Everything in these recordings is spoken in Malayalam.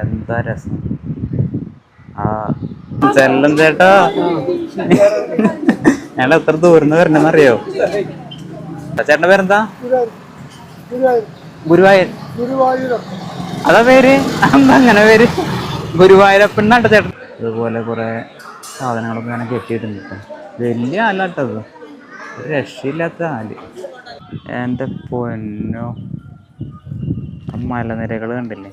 എന്താ രസം. ആ ചെല്ലം ചേട്ടാ, ഞങ്ങൾ എത്ര ദൂരം വരണെന്നറിയോ? ചേട്ടന്റെ പേരെന്താ? ഗുരുവായൂർ. അതാ പേര്? എന്താ അങ്ങനെ പേര്? ഗുരുവായൂരപ്പനാട്ട ചേട്ടൻ. അതുപോലെ കുറെ സാധനങ്ങളൊക്കെ ഇങ്ങനെ കെട്ടിയിട്ടുണ്ട്. വലിയ ആലാട്ടത്, ഒരു രക്ഷയില്ലാത്ത ആല്. എൻ്റെ പൊന്നോ, മലനിരകൾ കണ്ടില്ലേ?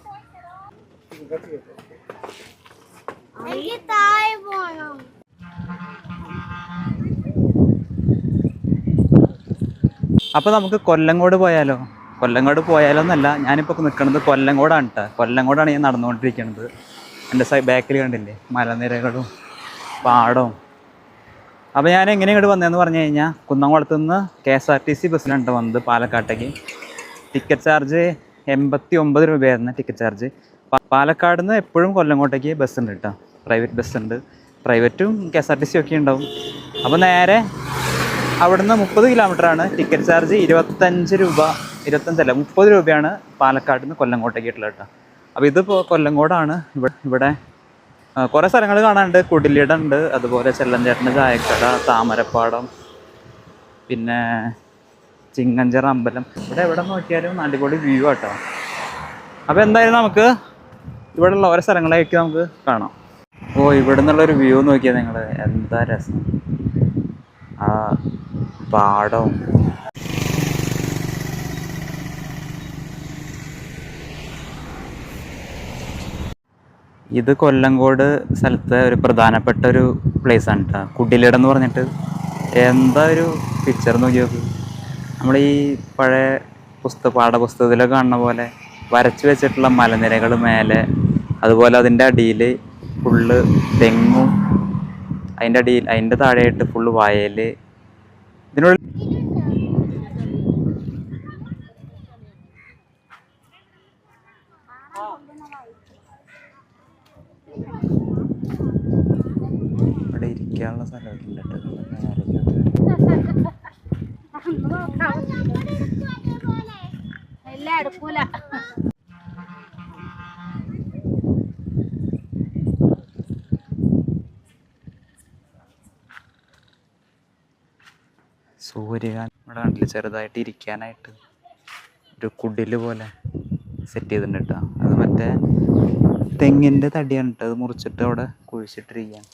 അപ്പൊ നമുക്ക് കൊല്ലങ്കോട് പോയാലോ? കൊല്ലങ്കോട് പോയാലോന്നല്ല, ഞാനിപ്പോൾ നിൽക്കുന്നത് കൊല്ലങ്കോടാണ് കേട്ടോ. കൊല്ലങ്കോടാണ് ഞാൻ നടന്നുകൊണ്ടിരിക്കുന്നത്. എൻ്റെ ബാക്കിൽ കണ്ടില്ലേ മലനിരകളും പാടവും. അപ്പോൾ ഞാൻ എങ്ങനെ ഇങ്ങോട്ട് വന്നതെന്ന് പറഞ്ഞു കഴിഞ്ഞാൽ, കുന്നംകുളത്ത് നിന്ന് KSRTC ബസ്സിലാണ് വന്നത് പാലക്കാട്ടേക്ക്. ടിക്കറ്റ് ചാർജ് 89 രൂപയായിരുന്നു ടിക്കറ്റ് ചാർജ്. പാലക്കാട് നിന്ന് എപ്പോഴും കൊല്ലങ്കോട്ടേക്ക് ബസ്സുണ്ട് കേട്ടോ, പ്രൈവറ്റ് ബസ്സുണ്ട്. പ്രൈവറ്റും KSRTC ഒക്കെ ഉണ്ടാവും. അപ്പോൾ നേരെ അവിടുന്ന് 30 കിലോമീറ്ററാണ്. ടിക്കറ്റ് ചാർജ് 25 രൂപ, 30 രൂപയാണ് പാലക്കാട് നിന്ന് കൊല്ലങ്കോട്ടേക്കുള്ളത് കേട്ടോ. അപ്പോൾ ഇതിപ്പോൾ കൊല്ലങ്കോടാണ്. ഇവിടെ കുറേ സ്ഥലങ്ങൾ കാണാനുണ്ട്. കുടിലിട ഉണ്ട്, അതുപോലെ ചെല്ലഞ്ചേട്ടൻ്റെ ചായക്കട, താമരപ്പാടം, പിന്നെ ചിങ്ങഞ്ചിറ അമ്പലം. എവിടെ നോക്കിയാലും അടിപൊളി വ്യൂ ആട്ടോ. അപ്പോൾ എന്തായാലും നമുക്ക് ഇവിടെയുള്ള ഓരോ സ്ഥലങ്ങളായിട്ട് നമുക്ക് കാണാം. ഇവിടെ നിന്നുള്ളൊരു വ്യൂ നോക്കിയാൽ നിങ്ങൾ, എന്താ രസം. ആ പാടം. ഇത് കൊല്ലങ്കോട് സ്ഥലത്തെ ഒരു പ്രധാനപ്പെട്ട ഒരു പ്ലേസ് ആണ് കേട്ടോ, കുടിലിടം എന്ന് പറഞ്ഞിട്ട്. എന്താ ഒരു പിക്ചർ നോക്കി നോക്ക്. നമ്മൾ ഈ പഴയ പാഠപുസ്തകത്തിലൊക്കെ കാണുന്ന പോലെ വരച്ച് വെച്ചിട്ടുള്ള മലനിരകൾ മേലെ, അതുപോലെ അതിൻ്റെ അടിയിൽ ഫുള്ള് തെങ്ങും, അതിൻ്റെ താഴെയായിട്ട് ഫുള്ള് വയൽ. ഇതിനുള്ളിൽ ഇവിടെ ഇരിക്കാനുള്ള സ്ഥലമൊക്കെ ഉണ്ട് കേട്ടോ. സൂര്യകാന്തി ഇവിടെ കണ്ടില്ല, ചെറുതായിട്ട് ഇരിക്കാനായിട്ട് ഒരു കുടില് പോലെ സെറ്റ് ചെയ്തിട്ടുണ്ട് കേട്ടോ. അത് മറ്റേ തെങ്ങിൻ്റെ തടിയാണ് കേട്ടോ, അത് മുറിച്ചിട്ട് അവിടെ കുഴിച്ചിട്ടിരിക്കുകയാണ്.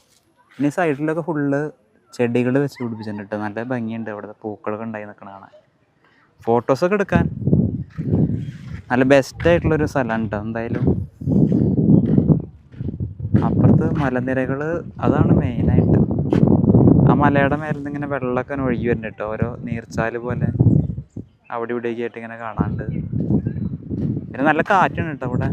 പിന്നെ സൈഡിലൊക്കെ ഫുള്ള് ചെടികൾ വെച്ച് പിടിപ്പിച്ചിട്ടുണ്ട് കേട്ടോ. നല്ല ഭംഗിയുണ്ട്, അവിടെ പൂക്കളൊക്കെ ഉണ്ടായി നിൽക്കണ കാണാൻ. ഫോട്ടോസൊക്കെ എടുക്കാൻ നല്ല ബെസ്റ്റായിട്ടുള്ളൊരു സ്ഥലമാണ് കേട്ടോ. എന്തായാലും അപ്പുറത്ത് മലനിരകൾ, അതാണ് മെയിനായിട്ട്. ആ മലയുടെ മേലിൽ നിന്ന് ഇങ്ങനെ വെള്ളമൊക്കെ ഒഴുകി വരുന്നുണ്ട് കേട്ടോ, ഓരോ നീർച്ചാല് പോലെ അവിടെ ഇവിടെയൊക്കെ ആയിട്ട് ഇങ്ങനെ കാണാണ്ട്. പിന്നെ നല്ല കാറ്റാണ് കേട്ടോ അവിടെ.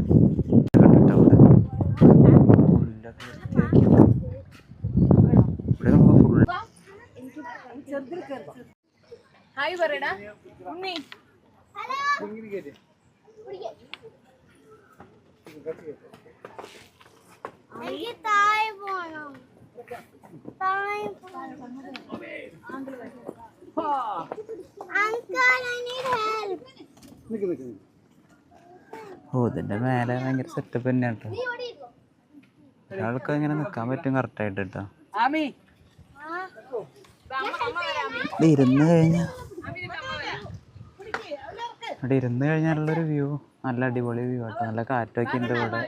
ഇതിന്റെ മേലെ ഭയങ്കര സെറ്റപ്പ് തന്നെ കേട്ടോ. ഒരാൾക്ക് ഇങ്ങനെ നിൽക്കാൻ പറ്റും കറക്റ്റായിട്ട് കേട്ടോ. ഇവിടെ ഇരുന്ന് കഴിഞ്ഞാലുള്ളൊരു വ്യൂ നല്ല അടിപൊളി വ്യൂ കേട്ടോ. നല്ല കാറ്റൊക്കെ ഉണ്ട് ഇവിടെ.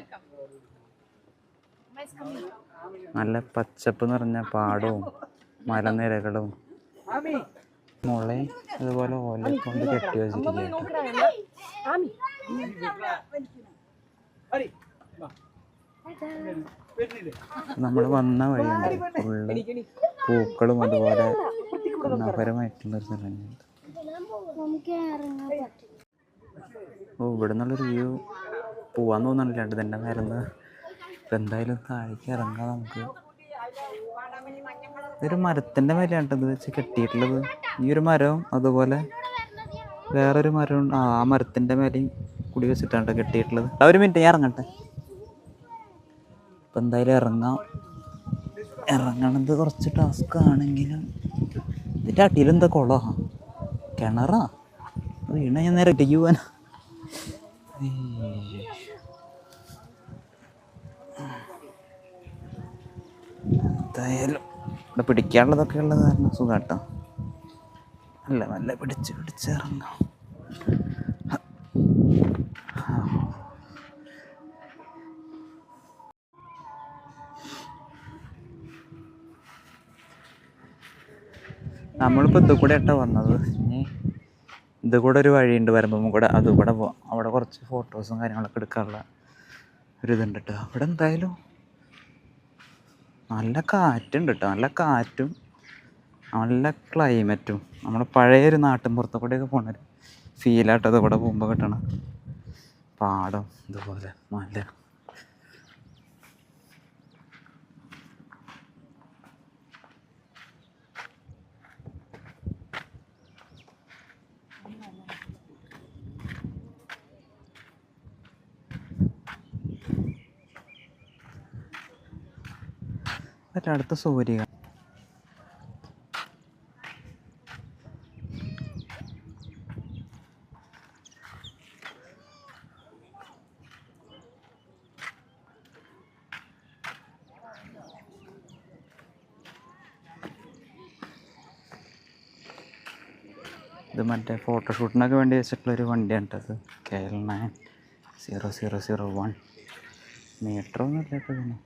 നല്ല പച്ചപ്പ് നിറഞ്ഞ പാടവും മലനിരകളും മുളയും അതുപോലെ ഓല കൊണ്ട് കെട്ടി വെച്ചിരിക്കുകയാണ്. നമ്മൾ വന്ന വഴിയുണ്ട് ഫുള്ള് പൂക്കളും അതുപോലെ മനോഹരമായിട്ടുള്ളൊരു സ്ഥലമുണ്ട്. ഇവിടെ നിന്നുള്ളൊരു വ്യൂ പോവാൻ തോന്നുന്നില്ല, രണ്ട് തന്നെ മരുന്ന്. ഇപ്പം എന്തായാലും താഴേക്ക് ഇറങ്ങാം നമുക്ക്. ഇതൊരു മരത്തിൻ്റെ മേലെയാണ് ഇത് വെച്ച് കെട്ടിയിട്ടുള്ളത്. ഈ ഒരു മരവും അതുപോലെ വേറൊരു മരവും ആ മരത്തിൻ്റെ മേലെയും കൂടി വെച്ചിട്ടാണ് കെട്ടിയിട്ടുള്ളത്. ഒരു മിനിറ്റ്, ഞാൻ ഇറങ്ങട്ടെ. ഇപ്പം എന്തായാലും ഇറങ്ങണത് കുറച്ച് ടാസ്ക് ആണെങ്കിലും ഇതിൻ്റെ അടിയിലെന്താ കുളോ കിണറാ? വീണ ഞാൻ നേരെ ഇട്ടേക്ക് പോവാനാ. എന്തായാലും ഇവിടെ പിടിക്കാനുള്ളതൊക്കെ ഉള്ളത് കാരണം സുഖം കേട്ടോ. നല്ല നല്ല പിടിച്ചിറങ്ങാം. നമ്മളിപ്പോൾ ഇത് കൂടെ ആയിട്ടാണ് വന്നത്. ഇനി ഇത് കൂടെ ഒരു വഴിയുണ്ട് വരുമ്പം കൂടെ, അതുകൂടെ പോവാം. അവിടെ കുറച്ച് ഫോട്ടോസും കാര്യങ്ങളൊക്കെ എടുക്കാനുള്ള ഒരിതുണ്ട് കേട്ടോ. അവിടെ എന്തായാലും നല്ല കാറ്റുണ്ട് കേട്ടോ, നല്ല കാറ്റും നല്ല ക്ലൈമറ്റും. നമ്മുടെ പഴയൊരു നാട്ടിൻ പുറത്തെ കൂടെയൊക്കെ പോണൊരു ഫീലാട്ടോ അത് ഇവിടെ പോകുമ്പോൾ കിട്ടണം. പാടം ഇതുപോലെ നല്ല അടുത്ത സൂര്യ. ഇത് മറ്റേ ഫോട്ടോഷൂട്ടിനൊക്കെ വേണ്ടി വെച്ചിട്ടുള്ളൊരു വണ്ടിയാണ് കേട്ടത്. KL90001 മീറ്ററൊന്നും ഇല്ലാത്ത തന്നെ.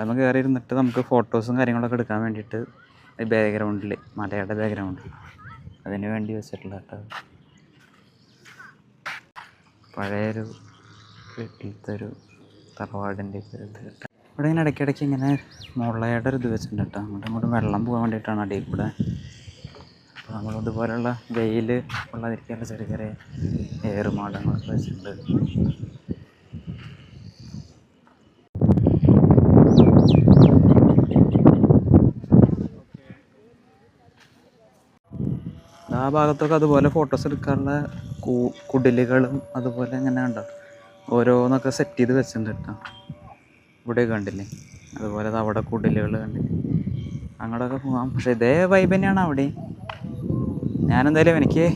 അത് കയറി ഇരുന്നിട്ട് നമുക്ക് ഫോട്ടോസും കാര്യങ്ങളൊക്കെ എടുക്കാൻ വേണ്ടിയിട്ട് ബാക്ക്ഗ്രൗണ്ടിൽ, മലയുടെ ബാക്ക്ഗ്രൗണ്ടിൽ അതിന് വേണ്ടി വെച്ചിട്ടുള്ള കേട്ടോ. പഴയൊരു വീട്ടിലത്തെ ഒരു തറവാടിൻ്റെ ഇത് കേട്ടോ. ഇവിടെ ഇങ്ങനെ ഇടയ്ക്കിടയ്ക്ക് ഇങ്ങനെ മുളയുടെ ഒരു ഇത് വെച്ചിട്ടുണ്ട് കേട്ടോ. അങ്ങോട്ടും വെള്ളം പോകാൻ വേണ്ടിയിട്ടാണ് അടിയിൽ കൂടെ. അപ്പോൾ നമ്മളിതുപോലെയുള്ള വെയിൽ കൊള്ളാതിരിക്കാനുള്ള ചെറിയ ചെറിയ ഏറുമാടങ്ങളൊക്കെ വെച്ചിട്ടുണ്ട്. ആ ഭാഗത്തൊക്കെ അതുപോലെ ഫോട്ടോസ് എടുക്കാനുള്ള കുടിലുകളും അതുപോലെ ഇങ്ങനെ ഉണ്ടോ ഓരോന്നൊക്കെ സെറ്റ് ചെയ്ത് വെച്ചിട്ടുണ്ട് കേട്ടോ. ഇവിടെയൊക്കെ കണ്ടില്ലേ, അതുപോലെ അവിടെ കുടിലുകൾ കണ്ടില്ലേ, അങ്ങോട്ടൊക്കെ പോകാം. പക്ഷേ ഇതേ വൈബ് തന്നെയാണ് അവിടെ. ഞാനെന്തായാലും എനിക്ക്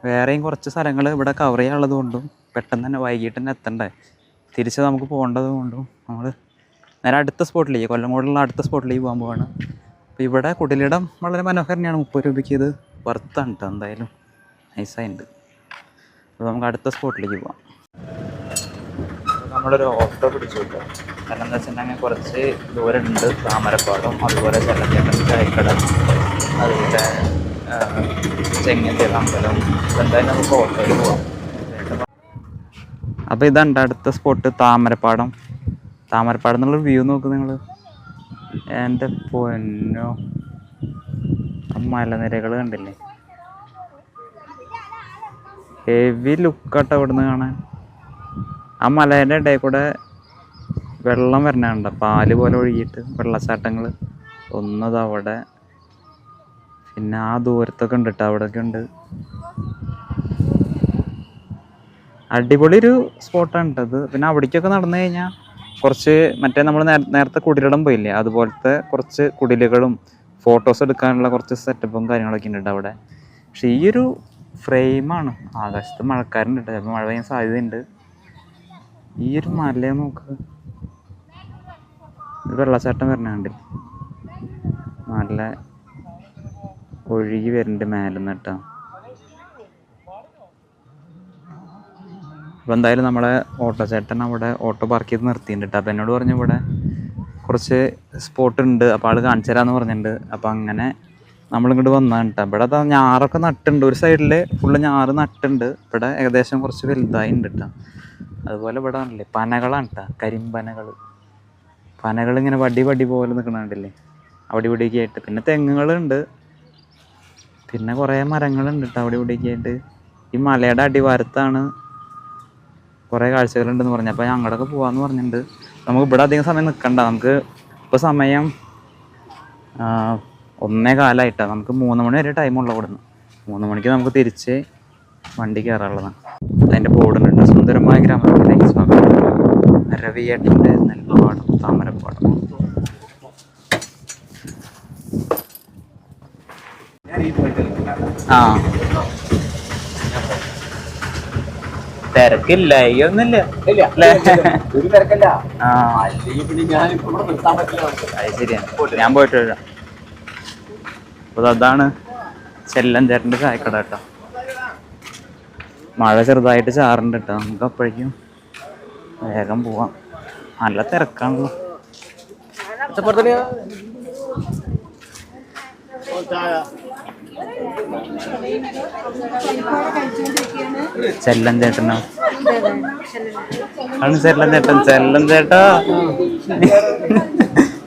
വേറെയും കുറച്ച് സ്ഥലങ്ങൾ ഇവിടെ കവർ ചെയ്യാനുള്ളത് കൊണ്ടും പെട്ടെന്ന് തന്നെ വൈകിട്ട് തന്നെ എത്തണ്ടേ, തിരിച്ച് നമുക്ക് പോകേണ്ടത് കൊണ്ടും നമ്മൾ നേരെ അടുത്ത സ്പോട്ടിലേക്ക്, കൊല്ലംകോടുള്ള അടുത്ത സ്പോട്ടിലേക്ക് പോകാൻ പോവാണ്. അപ്പോൾ ഇവിടെ കുടിലിടം വളരെ മനോഹരനെയാണ്. 30 രൂപയ്ക്ക് ഇത് വർത്താണ് കേട്ടോ. എന്തായാലും നൈസായിട്ടുണ്ട്. അപ്പോൾ നമുക്ക് അടുത്ത സ്പോട്ടിലേക്ക് പോകാം. നമ്മളൊരു ഓട്ടോ പിടിച്ചു കിട്ടും. കാരണം എന്താ വെച്ചിട്ടുണ്ടെങ്കിൽ കുറച്ച് ദൂരമുണ്ട്. താമരപ്പാടം, അതുപോലെ ചെല്ലച്ചേട്ടൻ ചായക്കട, അതുപോലെ ചെങ്ങൻ്റെ അമ്പലം. എന്തായാലും നമുക്ക് ഓട്ടോയിൽ പോകാം. അപ്പോൾ ഇതുണ്ട് അടുത്ത സ്പോട്ട് താമരപ്പാടം. താമരപ്പാടം എന്നുള്ളൊരു വ്യൂ നോക്ക് നിങ്ങൾ. എൻ്റെ പൊന്നോ, മലനിരകൾ കണ്ടില്ലേ, ഹെവി ലുക്കാട്ടോ ഇവിടുന്ന് കാണാൻ. ആ മലേൻ്റെ ഇടയിൽ കൂടെ വെള്ളം വരണുണ്ട്, പാല് പോലെ ഒഴുകിയിട്ട് വെള്ളച്ചാട്ടങ്ങൾ. ഒന്നത് അവിടെ, പിന്നെ ആ ദൂരത്തൊക്കെ ഉണ്ട് കേട്ടോ, അവിടെയൊക്കെ ഉണ്ട്. അടിപൊളി ഒരു സ്പോട്ടാണ് കേട്ടത്. പിന്നെ അവിടേക്കൊക്കെ നടന്നു കഴിഞ്ഞാൽ കുറച്ച് മറ്റേ നമ്മൾ നേരത്തെ കുടിലിടം പോയില്ലേ, അതുപോലത്തെ കുറച്ച് കുടിലുകളും ഫോട്ടോസ് എടുക്കാനുള്ള കുറച്ച് സെറ്റപ്പും കാര്യങ്ങളൊക്കെ ഉണ്ട് അവിടെ. പക്ഷെ ഈ ഒരു ഫ്രെയിമാണ്. ആകാശത്ത് മഴക്കാരുണ്ട് കേട്ടോ, ചിലപ്പോൾ മഴ പെയ്യാൻ സാധ്യതയുണ്ട്. ഈ ഒരു മലയെ നോക്ക്, ഇത് വെള്ളച്ചാട്ടം വരണുണ്ട്, നല്ല ഒഴുകി വരുന്നുണ്ട് മേലെന്ന് കേട്ടോ. അപ്പോൾ എന്തായാലും നമ്മളെ ഓട്ടോ ചേട്ടൻ അവിടെ ഓട്ടോ പാർക്ക് ചെയ്ത് നിർത്തിയിട്ടുണ്ട്. അപ്പോൾ എന്നോട് പറഞ്ഞു ഇവിടെ കുറച്ച് സ്പോട്ട് ഉണ്ട്, അപ്പോൾ ആൾ കാണിച്ചു തരാമെന്ന് പറഞ്ഞിട്ടുണ്ട്. അപ്പോൾ അങ്ങനെ നമ്മളിങ്ങോട്ട് വന്നതാണ് കേട്ടോ. ഇവിടെ അതാ ഞാറൊക്കെ നട്ടുണ്ട്, ഒരു സൈഡിൽ ഫുള്ള് ഞാറ് നട്ടുണ്ട്. ഇവിടെ ഏകദേശം കുറച്ച് വലുതായി ഉണ്ട് കേട്ടോ. അതുപോലെ ഇവിടെ ആണല്ലേ പനകളാണ് കേട്ടോ, കരിമ്പനകൾ. പനകളിങ്ങനെ വടി പോലെ നിൽക്കണുണ്ടല്ലേ, അവിടെ ഇവിടേക്ക് ആയിട്ട്. പിന്നെ തെങ്ങുകളുണ്ട്, പിന്നെ കുറേ മരങ്ങളുണ്ട് കേട്ടോ അവിടെ ഇവിടേക്ക് ആയിട്ട്. ഈ മലയുടെ അടിവാരത്താണ് കുറേ കാഴ്ചകളുണ്ടെന്ന് പറഞ്ഞു. അപ്പോൾ അങ്ങോട്ടൊക്കെ പോകാമെന്ന് പറഞ്ഞിട്ടുണ്ട്. നമുക്ക് ഇവിടെ അധികം സമയം നിൽക്കണ്ട, നമുക്ക് ഇപ്പോൾ സമയം 1:15 നമുക്ക് 3 മണി വരെ ടൈമുള്ള ഇവിടുന്ന്. 3 മണിക്ക് നമുക്ക് തിരിച്ച് വണ്ടി കയറാനുള്ളതാണ്. അതിൻ്റെ ബോർഡുണ്ട്, സുന്ദരമായ ഗ്രാമത്തിലേക്ക് സ്വാഗതം, രവിയേട്ടൻ്റെ നെൽപ്പാടം താമരപ്പാടം. ആ തിരക്കില്ല ഒന്നുമില്ല അത് ശരിയാ. ഞാൻ പോയിട്ട് വരാം. അപ്പൊ അതാണ് ചെല്ലൻ ചേട്ടൻ്റെ ചായക്കട കേട്ടോ. മഴ ചെറുതായിട്ട് ചാറുണ്ട് കേട്ടോ. നമുക്ക് അപ്പോഴേക്കും വേഗം പോവാം. നല്ല തിരക്കാണല്ലോ. ചെല്ലൻ ചേട്ടനോ? ആണ് ചെല്ലൻ ചേട്ടൻ. ചെല്ലൻ ചേട്ടാ,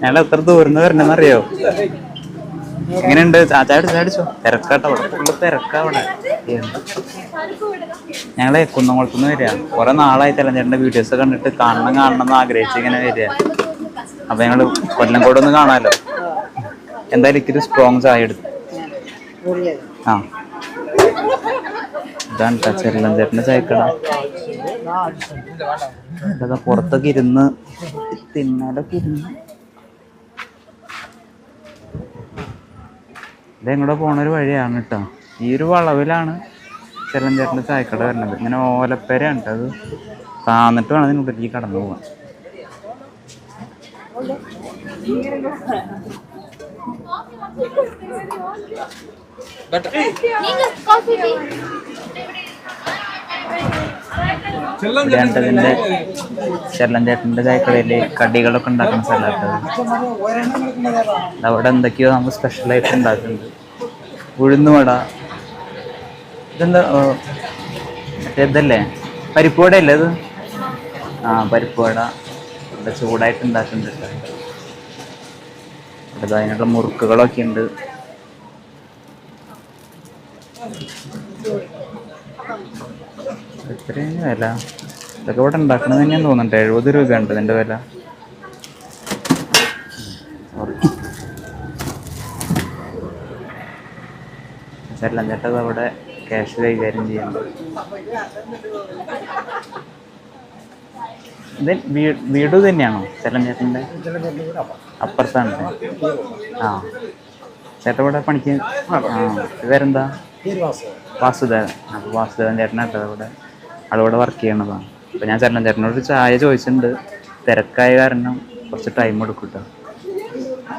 ഞങ്ങൾ എത്ര ദൂരം വരണമെന്നറിയോ? എങ്ങനെയുണ്ട്? ചാടിച്ചോ. തിരക്കാട്ടോ, അവിടെ ഫുള്ള് തിരക്കാ. അവിടെ ഞങ്ങളെ കുന്നംകുളത്തുനിന്ന് വരിക. കുറെ നാളായി ചെല്ലൻ ചേട്ടൻ്റെ വീഡിയോസ് കണ്ടിട്ട് കാണണം എന്ന് ആഗ്രഹിച്ച് ഇങ്ങനെ വരിക. അപ്പൊ ഞങ്ങള് കൊല്ലംകോട് ഒന്ന് കാണാലോ. എന്തായാലും ഇത്തിരി സ്ട്രോങ് ചായ എടുത്തു. ആ, ഇതാണ് ചെല്ലൻ ചേട്ടൻ്റെ ചായക്കട. ഇതൊക്കെ പുറത്തൊക്കെ ഇരുന്ന് തിന്നാലൊക്കെ ഇരുന്ന്. ഇതെങ്ങോട്ട് പോണൊരു വഴിയാണ് കേട്ടോ. ഈ ഒരു വളവിലാണ് ചെല്ലൻ ചേട്ടൻ്റെ ചായക്കട വരുന്നത്. ഇങ്ങനെ ഓലപ്പേരയാണ് കേട്ടോ. അത് താന്നിട്ട് വേണം ഇതിനുള്ളിലേക്ക് കടന്നു പോകാൻ. ചെല്ലൻ ചേട്ടൻ്റെ ചായക്കടയില് കടികളൊക്കെ ഉണ്ടാക്കുന്ന സ്ഥലമാട്ടത്. അവിടെ എന്തൊക്കെയോ നമ്മൾ സ്പെഷ്യലായിട്ട് ഉണ്ടാക്കുന്നുണ്ട്. ഉഴുന്നുവട, ഇതെന്താ മറ്റേ ഇതല്ലേ, പരിപ്പ് വട അല്ലേ ഇത്? ആ, പരിപ്പ് വട ഇവിടെ ചൂടായിട്ട് ഉണ്ടാക്കുന്നുണ്ട്. ഇവിടെ അതിനുള്ള മുറുക്കുകളൊക്കെ ഉണ്ട്. എത്രയാണ് വില? ഇതൊക്കെ ഇവിടെ ഉണ്ടാക്കണത് തന്നെയാന്ന് തോന്നുന്നുണ്ട്. 70 രൂപയുണ്ട് ഇതിൻ്റെ വില. ചെല്ലൻ ചേട്ടത് അവിടെ ക്യാഷ് കൈകാര്യം ചെയ്യുന്നുണ്ട്. ഇത് വീട് തന്നെയാണോ ചെല്ലൻ ചേട്ടൻ്റെ? അപ്പുറത്താണ്. ആ, ചേട്ടൻ ഇവിടെ പണിക്ക്. ആ, ഇവരെന്താ? വാസുദേവൻ. അപ്പോൾ വാസുദേവൻ ചേട്ടനാട്ടോ അവിടെ അവിടെ വർക്ക് ചെയ്യണതാണ്. അപ്പോൾ ഞാൻ ചെല്ലൻ ചേട്ടനോട് ചായ ചോദിച്ചിട്ടുണ്ട്. തിരക്കായ കാരണം കുറച്ച് ടൈം എടുക്കും കേട്ടോ.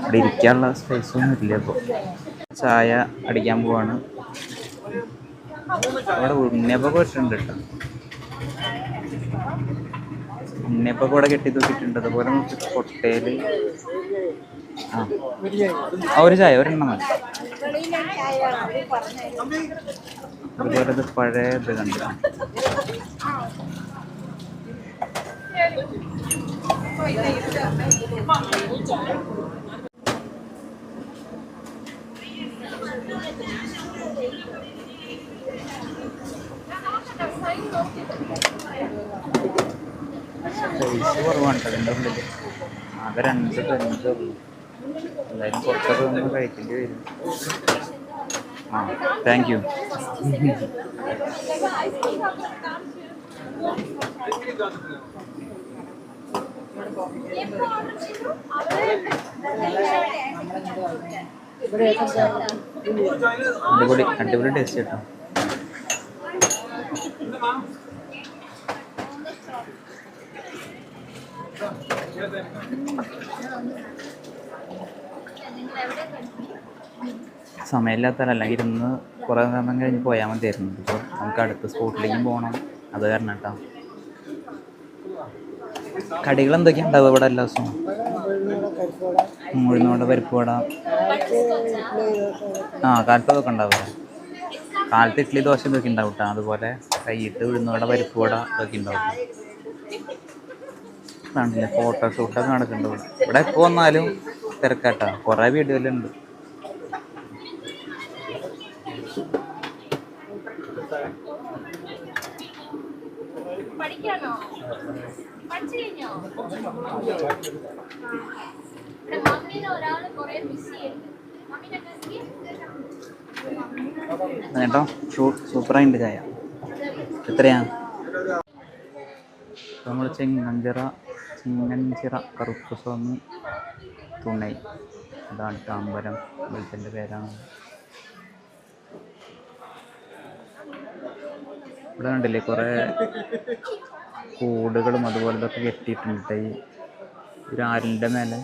അവിടെ ഇരിക്കാനുള്ള സ്പേസൊന്നും ഇല്ല. ഇപ്പോൾ ചായ അടിക്കാൻ പോവാണ്. അവിടെ ഉണ്ണിയപ്പൊക്കെ വെച്ചിട്ടുണ്ട് കേട്ടോ. ഉണ്ണിയപ്പൊക്കെ ഇവിടെ കെട്ടി തൂക്കിയിട്ടുണ്ട്. അതുപോലെ കൊട്ടയിൽ. ആ, ഒരു ചായ ഒരെണ്ണം മതി. അതുപോലെ ഇത് പഴയ ഇത് കണ്ട. പൈസ കുറവാണ് അതിൻ്റെ ഉള്ളിൽ. ആകെ 2 പെൻസ് ഉള്ളൂ. എന്തായാലും പുറത്തൊക്കെ ഒന്ന് കഴിക്കേണ്ടി വരും. ആ, താങ്ക് യു. അടിപൊളി ടേസ്റ്റ് കേട്ടോ. സമയമില്ലാത്തല്ല, അല്ലെങ്കിൽ ഇന്ന് കുറേ സമയം കഴിഞ്ഞ് പോയാൽ മതിയായിരുന്നു. ഇപ്പോൾ നമുക്ക് അടുത്ത സ്പോട്ടിലേക്കും പോകണം. അത് കാരണം കേട്ടോ. കടികൾ എന്തൊക്കെയാണ് ഉണ്ടാവുക ഇവിടെ എല്ലാ ദിവസവും? ഉഴുന്നുവട, പരിപ്പ് വട. ആ, കാലത്ത് അതൊക്കെ ഉണ്ടാവുക. കാലത്ത് ഇഡ്ഡലി, ദോശ ഇതൊക്കെ ഉണ്ടാവും കേട്ടോ. അതുപോലെ കൈയിട്ട് ഉഴുന്നുവട, പരിപ്പ് വട ഇതൊക്കെ ഉണ്ടാവും. ആണല്ലേ, ഫോട്ടോഷൂട്ടൊക്കെ നടക്കുന്നുണ്ട് ഇവിടെ. എപ്പോൾ വന്നാലും തിരക്കാട്ടോ. കുറേ വീഡിയോയിലുണ്ട്. കേട്ടോ, സൂപ്പറായിട്ട് ചായ. എത്രയാ? നമ്മൾ ചിങ്ങഞ്ചിറ കറുപ്പ് സ്വാമി തുണൈ. അതാണ് അമ്പലം. അമ്പലത്തിൻ്റെ പേരാണ്. ഇവിടെ കണ്ടില്ലേ കുറേ കൂടുകളും അതുപോലെ ഇതൊക്കെ കെട്ടിയിട്ടുണ്ട് ഈ ഒരു ആലിൻ്റെ മേലെ.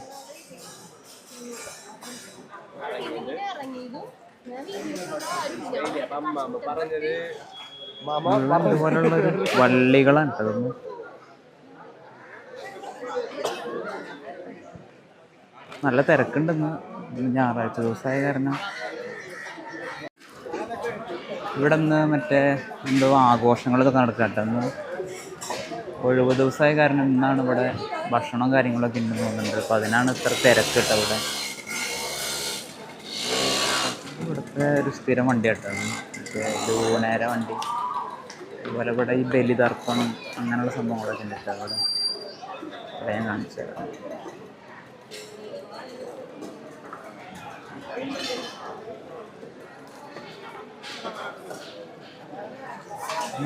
ഇതുപോലുള്ളൊരു വള്ളികളാണ് അതൊന്നും. നല്ല തിരക്കുണ്ടെന്ന്, ഞായറാഴ്ച ദിവസമായ കാരണം. ഇവിടെ നിന്ന് മറ്റേ എന്തോ ആഘോഷങ്ങളൊക്കെ നടക്കട്ടെ. ഇന്ന് ഒഴിവ് ദിവസമായ കാരണം ഇന്നാണ് ഇവിടെ ഭക്ഷണവും കാര്യങ്ങളൊക്കെ ഇന്ന് പോകുന്നുണ്ട്. അപ്പോൾ അതിനാണ് ഇത്ര തിരക്ക് കേട്ടോ ഇവിടെ. ഇവിടുത്തെ ഒരു സ്ഥിരം വണ്ടി കേട്ടോ, മറ്റേ ലൂനേര വണ്ടി. അതുപോലെ ഇവിടെ ഈ ബലിതർപ്പണം അങ്ങനെയുള്ള സംഭവങ്ങളൊക്കെ ഉണ്ട് കേട്ടോ അവിടെ. ഇവിടെ ഞാൻ കാണിച്ചു തരാം.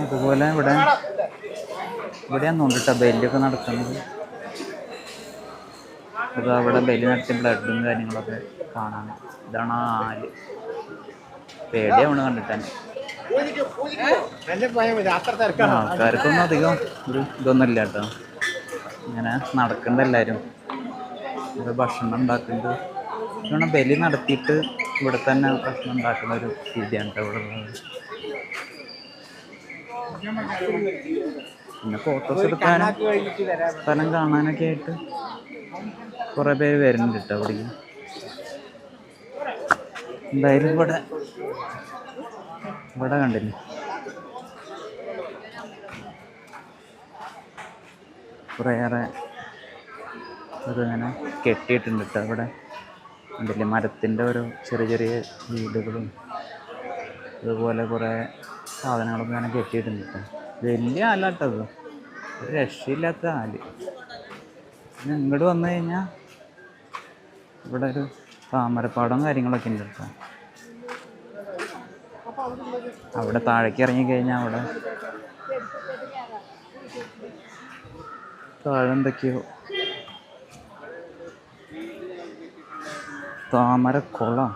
അതുപോലെ ഇവിടെയാണ് തോന്നിട്ടാ ബലിയൊക്കെ നടക്കുന്നത്. അത് അവിടെ ബലി നടത്തിയ ബ്ലഡും കാര്യങ്ങളൊക്കെ കാണാൻ. ഇതാണ് ആല്. പേടിയാണ് കണ്ടിട്ടാണ്. ആൾക്കാർക്കൊന്നും അധികം ഒരു ഇതൊന്നുമില്ല കേട്ടോ. ഇങ്ങനെ നടക്കണ്ട എല്ലാവരും. ഇവിടെ ഭക്ഷണം ഉണ്ടാക്കുന്നുണ്ട്. ഇങ്ങനെ ബലി നടത്തിയിട്ട് ഇവിടെ തന്നെ ഭക്ഷണം ഉണ്ടാക്കുന്ന ഒരു രീതിയാണ് കേട്ടോ ഇവിടെ ഉള്ളത്. പിന്നെ ഫോട്ടോസ് എടുക്കാനും സ്ഥലം കാണാനൊക്കെ ആയിട്ട് കുറേ പേര് വരുന്നുണ്ട് കേട്ടോ അവിടേക്ക്. എന്തായാലും ഇവിടെ കണ്ടില്ലേ കുറേയേറെ ഇതിങ്ങനെ കെട്ടിയിട്ടുണ്ട് കേട്ടോ ഇവിടെ. കണ്ടില്ലേ മരത്തിൻ്റെ ഓരോ ചെറിയ ചെറിയ വീടുകളും അതുപോലെ കുറേ സാധനങ്ങളൊക്കെ ഇങ്ങനെ കെട്ടിയിട്ടുണ്ട് കേട്ടോ. വലിയ ആലാട്ടത്, ഒരു രക്ഷയില്ലാത്ത ആല്. പിന്നെ ഇങ്ങോട്ട് വന്നു കഴിഞ്ഞാൽ ഇവിടെ ഒരു താമരപ്പാടം കാര്യങ്ങളൊക്കെ ഉണ്ട് കേട്ടോ. അവിടെ താഴേക്ക് ഇറങ്ങിക്കഴിഞ്ഞാൽ അവിടെ താഴെ എന്തൊക്കെയോ താമരക്കുളം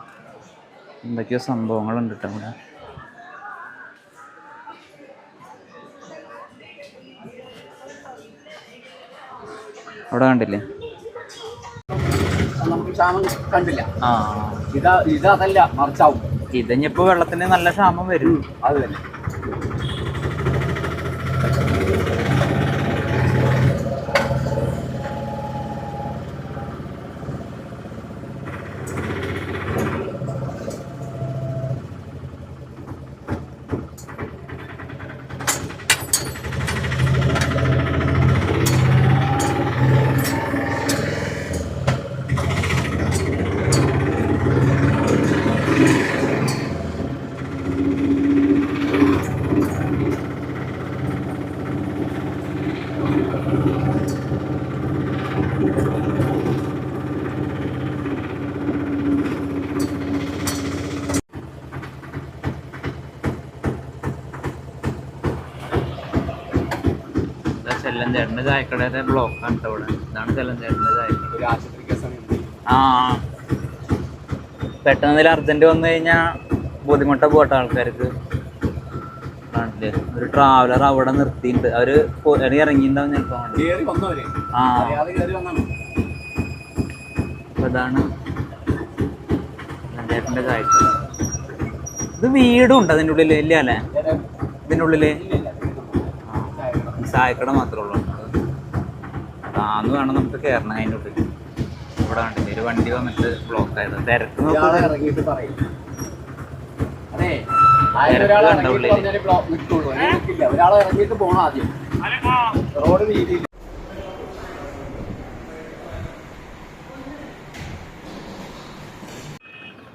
എന്തൊക്കെയോ സംഭവങ്ങളുണ്ട് കേട്ടോ അവിടെ. അവിടെ കണ്ടില്ലേ? കണ്ടില്ല. ഇതല്ല മറിച്ചാവും. ഇതിനിപ്പോ വെള്ളത്തിന് നല്ല ക്ഷാമം വരും. അത് തന്നെ. ചെല്ലഞ്ചേട്ടൻ്റെ ചായക്കടയുടെ ബ്ലോക്കാണ് കേട്ടോ ഇവിടെ. ഇതാണ് ചെല്ലഞ്ചേട്ടൻ്റെ ചായക്കട. ആ പെട്ടെന്ന് എന്തെങ്കിലും അർജൻറ്റ് വന്നു കഴിഞ്ഞാൽ ബുദ്ധിമുട്ട പോട്ടെ ആൾക്കാർക്ക്. കാണില്ലേ ഒരു ട്രാവലർ അവിടെ നിർത്തിയിട്ടുണ്ട്. അവര് ഇറങ്ങിയിട്ടുണ്ടാവും ചിലപ്പോൾ. ആ അപ്പൊ ഇതാണ് ചെല്ലഞ്ചേട്ടൻ്റെ ചായക്കട. ഇത് വീടും ഉണ്ട് അതിൻ്റെ ഉള്ളിൽ ഇല്ല അല്ലേ? ഇതിൻ്റെ ഉള്ളില് ചായക്കട മാത്രമേ ഉള്ളൂ. താന്ന് വേണം നമുക്ക് കയറണം അതിൻ്റെ ഉള്ളിൽ. ഇവിടെ കണ്ടില്ലേ ഒരു വണ്ടി വന്നിട്ട് ബ്ലോക്ക് ആയത്. തിരക്ക്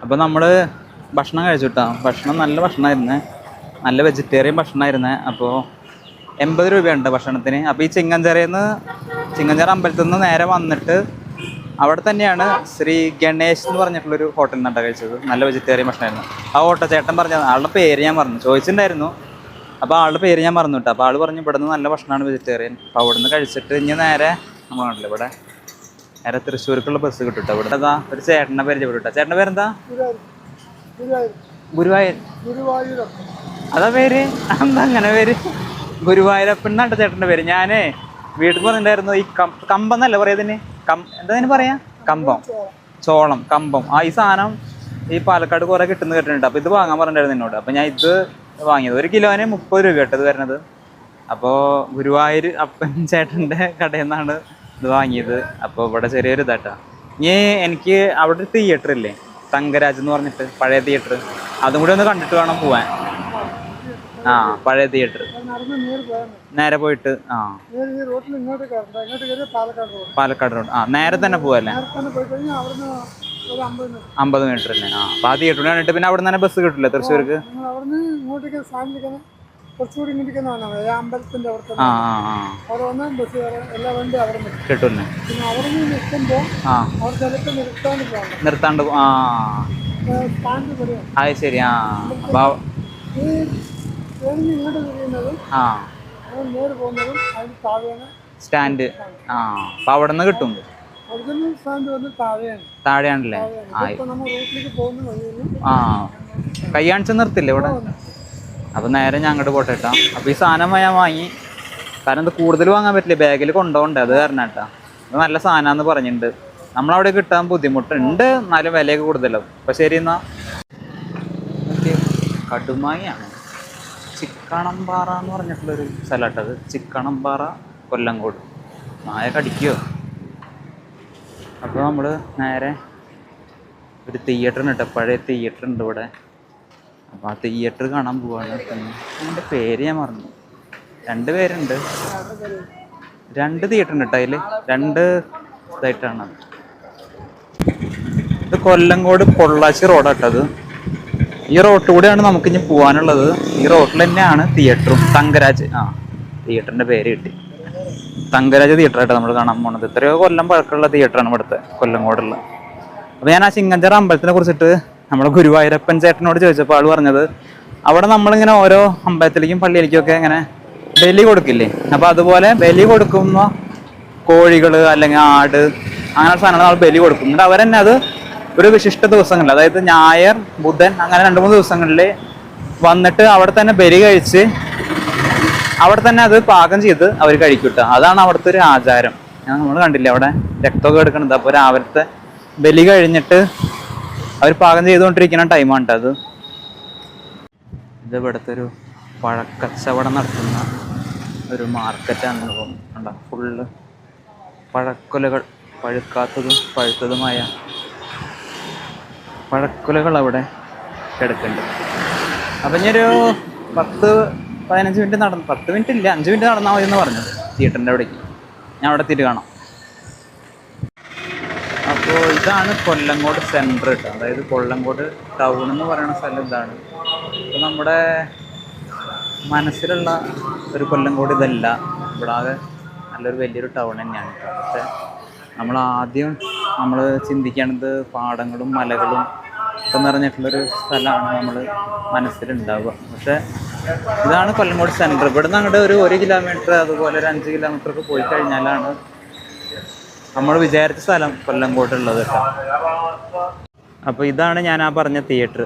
അപ്പൊ നമ്മള് ഭക്ഷണം കഴിച്ചു കിട്ടാ. ഭക്ഷണം നല്ല ഭക്ഷണമായിരുന്നേ, നല്ല വെജിറ്റേറിയൻ ഭക്ഷണമായിരുന്നേ. അപ്പോൾ 80 രൂപയുണ്ട് ഭക്ഷണത്തിന്. അപ്പോൾ ഈ ചിങ്ങഞ്ചിറ അമ്പലത്തിൽ നിന്ന് നേരെ വന്നിട്ട് അവിടെ തന്നെയാണ് ശ്രീ ഗണേഷ് എന്ന് പറഞ്ഞിട്ടുള്ളൊരു ഹോട്ടലിൽ നിന്നാണ് കഴിച്ചത്. നല്ല വെജിറ്റേറിയൻ ഭക്ഷണമായിരുന്നു. ആ ഹോട്ടൽ ചേട്ടൻ പറഞ്ഞ ആളുടെ പേര് ഞാൻ ചോദിച്ചിട്ടുണ്ടായിരുന്നു. അപ്പോൾ ആളുടെ പേര് ഞാൻ മറന്നു കിട്ടും. അപ്പോൾ ആൾ പറഞ്ഞു ഇവിടെ നിന്ന് നല്ല ഭക്ഷണമാണ് വെജിറ്റേറിയൻ. അപ്പോൾ അവിടെ നിന്ന് കഴിച്ചിട്ട് ഇനി നേരെ നമ്മൾ കണ്ടില്ല ഇവിടെ നേരെ തൃശ്ശൂർക്കുള്ള ബസ് കിട്ടും കേട്ടോ. ഇവിടെ എന്താ ഒരു ചേട്ടനെ പരിചയപ്പെട്ടു കേട്ടോ. ചേട്ടൻ്റെ പേരെന്താ? ഗുരുവായൂർ. അതാ പേര്? എന്താ അങ്ങനെ പേര്? ഗുരുവായൂരപ്പൻ എന്നാണ് ചേട്ടൻ്റെ പേര്. ഞാനേ വീട്ടിൽ പറഞ്ഞിട്ടുണ്ടായിരുന്നു ഈ കമ്പം എന്നല്ല പറയുന്നതിന്, എന്താ പറയാ, കമ്പം, ചോളം, കമ്പം. ഈ സാധനം ഈ പാലക്കാട് കുറെ കിട്ടുന്ന കേട്ടിട്ടുണ്ട്. അപ്പോൾ ഇത് വാങ്ങാൻ പറഞ്ഞിട്ടുണ്ടായിരുന്നു എന്നോട്. അപ്പോൾ ഞാൻ ഇത് വാങ്ങിയത് 1 കിലോന് 30 രൂപ കേട്ടത് വരുന്നത്. അപ്പോൾ ഗുരുവായൂർ അപ്പൻ ചേട്ടൻ്റെ കടയിൽ നിന്നാണ് ഇത് വാങ്ങിയത്. അപ്പോൾ ഇവിടെ ചെറിയൊരു ഇതാട്ടാ. ഇനി എനിക്ക് അവിടെ ഒരു തിയേറ്റർ ഇല്ലേ, തങ്കരാജ് എന്ന് പറഞ്ഞിട്ട്, പഴയ തിയേറ്റർ, അതും കൂടി ഒന്ന് കണ്ടിട്ട് വേണം പോവാൻ. പഴയ തിയേറ്റർ നേരെ പോയിട്ട് പാലക്കാട് റോഡ് നേരെ തന്നെ പോവല്ലേ? 50 മീറ്റർ തന്നെ. അപ്പൊ ആ തിയേറ്ററിൽ കണ്ടിട്ട് പിന്നെ അവിടെ തന്നെ ബസ് കിട്ടില്ല തൃശ്ശൂർക്ക്? കിട്ടുന്നേ നിർത്താണ്ട്. അത് ശരി. സ്റ്റാൻഡ്. അപ്പൊ അവിടെ നിന്ന് കിട്ടും. താഴെയാണല്ലേ? കൈ കാണിച്ച് നിർത്തില്ലേ ഇവിടെ? അപ്പൊ നേരെ ഞാൻ അങ്ങോട്ട് പോട്ടെ കേട്ടോ. അപ്പൊ ഈ സാധനം ഞാൻ വാങ്ങി. കാരണം ഇത് കൂടുതൽ വാങ്ങാൻ പറ്റില്ല, ബാഗിൽ കൊണ്ടുപോകണ്ടേ, അത് കാരണം കേട്ടോ. ഇത് നല്ല സാധനമാണെന്ന് പറഞ്ഞിട്ടുണ്ട്. നമ്മളവിടെ കിട്ടാൻ ബുദ്ധിമുട്ടുണ്ട്, എന്നാലും വിലയൊക്കെ കൂടുതലാവും. അപ്പൊ ശരി എന്നാ. കടുമായാണ്. ചിക്കണമ്പാറ എന്ന് പറഞ്ഞിട്ടുള്ളൊരു സ്ഥലമാട്ടത്. ചിക്കണമ്പാറ, കൊല്ലങ്കോട്. നായ കടിക്കുമോ? അപ്പോൾ നമ്മൾ നേരെ ഒരു തിയേറ്ററിന് കേട്ടോ, പഴയ തിയേറ്റർ ഉണ്ട് ഇവിടെ. അപ്പോൾ ആ തിയേറ്റർ കാണാൻ പോവാണ്. അതിൻ്റെ പേര് ഞാൻ മറന്നു. 2 പേരുണ്ട്, 2 തിയേറ്റർ ഉണ്ട് കേട്ടോ. അതിൽ 2 ഇതായിട്ടാണ്. ഇത് കൊല്ലങ്കോട് പൊള്ളാച്ചി റോഡാട്ടത്. ഈ റോഡ് കൂടെയാണ് നമുക്ക് ഇനി പോകാനുള്ളത്. ഈ റോഡിൽ തന്നെയാണ് തിയേറ്ററും. തങ്കരാജ്, തിയേറ്ററിൻ്റെ പേര് കിട്ടി. തങ്കരാജ് തിയേറ്റർ ആയിട്ട് നമ്മൾ കാണാൻ പോണത്. എത്രയോ കൊല്ലം പഴക്കമുള്ള തിയേറ്ററാണ് ഇവിടുത്തെ കൊല്ലങ്കോടുള്ള. അപ്പോൾ ഞാൻ ആ ചിങ്ങഞ്ചിറ അമ്പലത്തിനെ കുറിച്ചിട്ട് നമ്മുടെ ഗുരുവായൂരപ്പൻ ചേട്ടനോട് ചോദിച്ചപ്പോൾ ആൾ പറഞ്ഞത്, അവിടെ നമ്മളിങ്ങനെ ഓരോ അമ്പലത്തിലേക്കും പള്ളിയിലേക്കും ഒക്കെ ഇങ്ങനെ ബലി കൊടുക്കില്ലേ, അപ്പോൾ അതുപോലെ ബലി കൊടുക്കുന്ന കോഴികൾ അല്ലെങ്കിൽ ആട് അങ്ങനെ സാധനങ്ങൾ നമ്മൾ ബലി കൊടുക്കും. എന്നിട്ട് അവരെന്നെ അത് ഒരു വിശിഷ്ട ദിവസങ്ങളിൽ, അതായത് ഞായർ, ബുധൻ, അങ്ങനെ 2-3 ദിവസങ്ങളിൽ വന്നിട്ട് അവിടെ തന്നെ ബലി കഴിച്ച് അവിടെ തന്നെ അത് പാകം ചെയ്ത് അവർ കഴിക്കൂട്ട. അതാണ് അവിടുത്തെ ഒരു ആചാരം. നമ്മൾ കണ്ടില്ലേ അവിടെ രക്തമൊക്കെ എടുക്കണത്. അപ്പോൾ രാവിലത്തെ ബലി കഴിഞ്ഞിട്ട് അവർ പാകം ചെയ്തുകൊണ്ടിരിക്കുന്ന ടൈമാണ് അത്. ഇത് ഇവിടുത്തെ ഒരു പഴക്കച്ചവടം നടത്തുന്ന ഒരു മാർക്കറ്റാണെന്ന് തോന്നുന്നു. ഫുള്ള് പഴക്കൊലകൾ, പഴുക്കാത്തതും പഴുത്തതുമായ പഴക്കൊലകൾ അവിടെ കിടക്കുന്നുണ്ട്. അപ്പം ഇനിയൊരു 10-15 മിനിറ്റ് നടന്നു, 10 മിനിറ്റ് ഇല്ല, 5 മിനിറ്റ് നടന്നാൽ മതി എന്ന് പറഞ്ഞു തിയേറ്ററിൻ്റെ അവിടേക്ക്. ഞാൻ അവിടെ എത്തിയിട്ട് കാണാം. അപ്പോൾ ഇതാണ് കൊല്ലങ്കോട് സെൻറ്റർ കേട്ടോ. അതായത് കൊല്ലങ്കോട് ടൗൺ എന്ന് പറയുന്ന സ്ഥലം ഇതാണ്. അപ്പോൾ നമ്മുടെ മനസ്സിലുള്ള ഒരു കൊല്ലങ്കോട് ഇതല്ല. ഇവിടെ ആകെ നല്ലൊരു വലിയൊരു ടൗൺ തന്നെയാണ് കേട്ടോ. പക്ഷേ നമ്മൾ ചിന്തിക്കേണ്ടത് പാടങ്ങളും മലകളും ഒക്കെ നിറഞ്ഞിട്ടുള്ളൊരു സ്ഥലമാണ് നമ്മൾ മനസ്സിലുണ്ടാവുക. പക്ഷേ ഇതാണ് കൊല്ലങ്കോട് സെൻറ്റർ. ഇവിടെ നിന്ന് അങ്ങോട്ട് ഒരു 1 കിലോമീറ്റർ, അതുപോലെ ഒരു 5 കിലോമീറ്റർ ഒക്കെ പോയി കഴിഞ്ഞാലാണ് നമ്മൾ വിചാരിച്ച സ്ഥലം കൊല്ലങ്കോട്ടുള്ളത് കേട്ടോ. അപ്പോൾ ഇതാണ് ഞാൻ പറഞ്ഞ തിയേറ്റർ,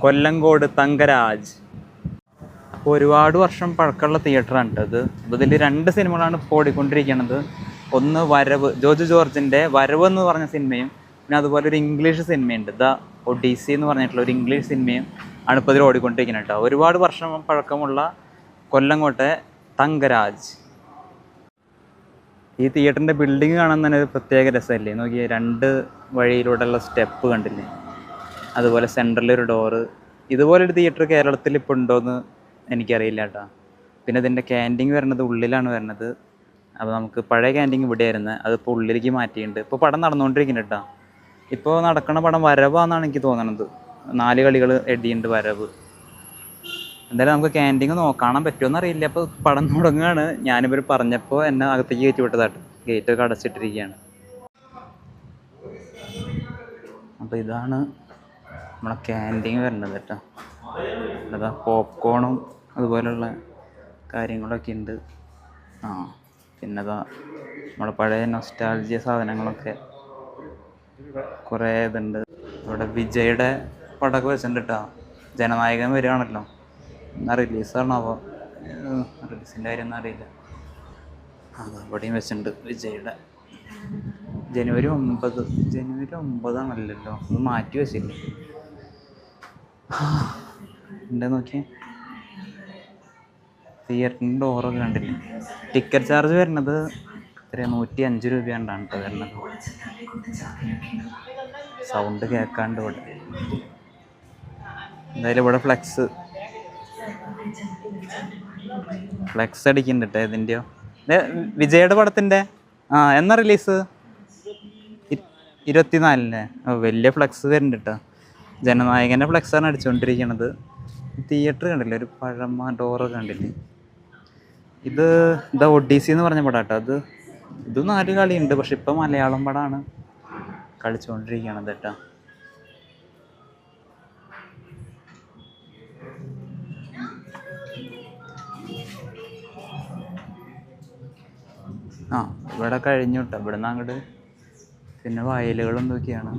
കൊല്ലങ്കോട് തങ്കരാജ്. അപ്പോൾ ഒരുപാട് വർഷം പഴക്കമുള്ള തിയേറ്ററാണ് കേട്ടത്. അപ്പോൾ ഇതിൽ 2 സിനിമകളാണ് ഇപ്പോൾ ഓടിക്കൊണ്ടിരിക്കുന്നത്. ഒന്ന് വരവ്, ജോർജ് ജോർജിൻ്റെ വരവ് എന്ന് പറഞ്ഞ സിനിമയും, പിന്നെ അതുപോലെ ഒരു ഇംഗ്ലീഷ് സിനിമയുണ്ട്, ദ ഒഡീസി എന്ന് പറഞ്ഞിട്ടുള്ള ഒരു ഇംഗ്ലീഷ് സിനിമയും ആണ് ഇപ്പോൾ ഇതിൽ ഓടിക്കൊണ്ടിരിക്കുന്നത് കേട്ടോ. ഒരുപാട് വർഷം പഴക്കമുള്ള കൊല്ലങ്കോട്ടെ തങ്കരാജ്. ഈ തിയേറ്ററിൻ്റെ ബിൽഡിങ് കാണാൻ തന്നെ ഒരു പ്രത്യേക രസമല്ലേ. നോക്കിയാൽ 2 വഴിയിലൂടെയുള്ള സ്റ്റെപ്പ് കണ്ടില്ലേ, അതുപോലെ സെൻറ്ററിലൊരു ഡോറ്. ഇതുപോലൊരു തിയേറ്റർ കേരളത്തിൽ ഇപ്പോൾ ഉണ്ടോയെന്ന് എനിക്കറിയില്ല കേട്ടോ. പിന്നെ ഇതിൻ്റെ ക്യാൻറ്റീൻ വരുന്നത് ഉള്ളിലാണ് വരുന്നത്. അപ്പോൾ നമുക്ക് പഴയ ക്യാൻറ്റീൻ ഇവിടെയായിരുന്നു, അതിപ്പോൾ ഉള്ളിലേക്ക് മാറ്റിയിട്ടുണ്ട്. ഇപ്പോൾ പടം നടന്നുകൊണ്ടിരിക്കുന്നുണ്ട് കേട്ടോ. ഇപ്പോൾ നടക്കുന്ന പടം വരവാന്നാണ് എനിക്ക് തോന്നണത്. 4 കളികൾ എഡിയുണ്ട് വരവ്. എന്തായാലും നമുക്ക് ക്യാൻറ്റീൻ കാണാൻ പറ്റുമോ അറിയില്ല. അപ്പോൾ പടം തുടങ്ങുകയാണ്. ഞാനിവർ പറഞ്ഞപ്പോൾ എന്നെ അകത്തേക്ക് കയറ്റി വിട്ടതാട്ടോ. ഗേറ്റൊക്കെ അടച്ചിട്ടിരിക്കുകയാണ്. അപ്പോൾ ഇതാണ് നമ്മളെ ക്യാൻറ്റീൻ വരുന്നത് കേട്ടോ. അതാ പോപ്കോണും അതുപോലുള്ള കാര്യങ്ങളൊക്കെ ഉണ്ട്. പിന്നെ അതാ നമ്മളെ പഴയ നൊസ്റ്റാൾജിയ സാധനങ്ങളൊക്കെ കുറേ ഇതുണ്ട്. ഇവിടെ വിജയുടെ പടമൊക്കെ വെച്ചിട്ടുണ്ട് കേട്ടോ. ജനനായകൻ വരികയാണല്ലോ. എന്നാ റിലീസാണാവോ, റിലീസിൻ്റെ കാര്യമൊന്നും അറിയില്ല. അവിടെയും വെച്ചിട്ടുണ്ട് വിജയുടെ. ജനുവരി 9 അത് മാറ്റി വെച്ചില്ല. എന്താ നോക്കിയേ, തിയേറ്ററിൻ്റെ ഡോറൊക്കെ കണ്ടില്ലേ. ടിക്കറ്റ് ചാർജ് വരുന്നത് എത്രയാണ്, 105 രൂപയാണ്ടാണ് കേട്ടോ വരുന്നത്. സൗണ്ട് കേൾക്കാണ്ട് ഇവിടെ. എന്തായാലും ഇവിടെ ഫ്ലെക്സ് അടിക്കുന്നുണ്ട് കേട്ടോ. ഇതിൻ്റെയോ വിജയുടെ പടത്തിൻ്റെ എന്നാ റിലീസ്? 24-ന്. വലിയ ഫ്ലെക്സ് വരുന്നുണ്ട് കേട്ടോ. ജനനായകൻ്റെ ഫ്ലെക്സാണ് അടിച്ചുകൊണ്ടിരിക്കണത്. തിയേറ്റർ കണ്ടില്ലേ, ഒരു പഴമ ഡോറൊക്കെ കണ്ടില്ലേ. ഇത് ദ ഒഡീസി എന്ന് പറഞ്ഞ പടം കേട്ടോ. ഇത് 4 കളിയുണ്ട്, പക്ഷെ ഇപ്പം മലയാളം പടമാണ് കളിച്ചുകൊണ്ടിരിക്കണത് കേട്ടോ. ഇവിടെ കഴിഞ്ഞു കേട്ടോ. ഇവിടെ നിന്ന് അങ്ങോട്ട് പിന്നെ വയലുകളും എന്തൊക്കെയാണ്.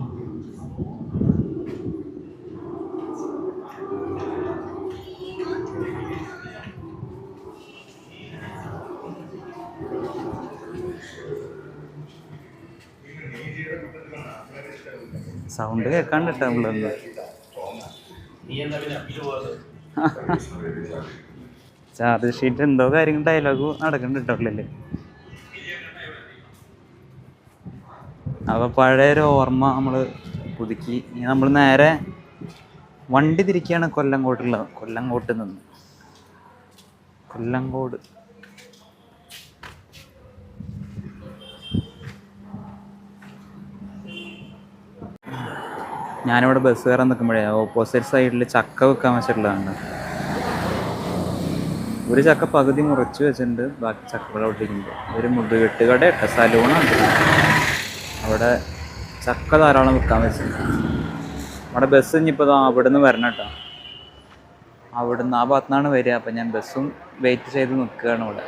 സൗണ്ട് കേൾക്കാണ്ട് കേട്ടോ നമ്മളൊന്ന്. ചാർജ് ഷീറ്റ് എന്തോ കാര്യങ്ങൾ ഡയലോഗ് നടക്കുന്നുണ്ട് കേട്ടോ ഉള്ളില്. അപ്പോൾ പഴയൊരു ഓർമ്മ നമ്മൾ പുതുക്കി. ഇനി നമ്മൾ നേരെ വണ്ടി തിരിക്കുകയാണ് കൊല്ലങ്കോട്ട് നിന്ന്. കൊല്ലങ്കോട് ഞാനിവിടെ ബസ് കയറാൻ നിൽക്കുമ്പോഴേ ഓപ്പോസിറ്റ് സൈഡിൽ ചക്ക വെക്കാൻ വെച്ചിട്ടുള്ളതാണ്. ഒരു ചക്ക പകുതി മുറിച്ച് വെച്ചിട്ടുണ്ട്, ബാക്കി ചക്കകൾ ഒട്ടിക്കുന്നുണ്ട്. ഒരു മുതുകെട്ട് കട സലൂണുണ്ട്. അവിടെ ചക്ക ധാരാളം വെക്കാൻ വെച്ചിട്ടുണ്ട്. നമ്മുടെ ബസ് ഇനിയിപ്പോൾ അവിടെ നിന്ന് വരണം കേട്ടോ. അവിടുന്ന് ആ ഭാഗത്തു നിന്നാണ് വരിക. അപ്പം ഞാൻ ബസ്സും വെയിറ്റ് ചെയ്ത് നിൽക്കുകയാണ് ഇവിടെ.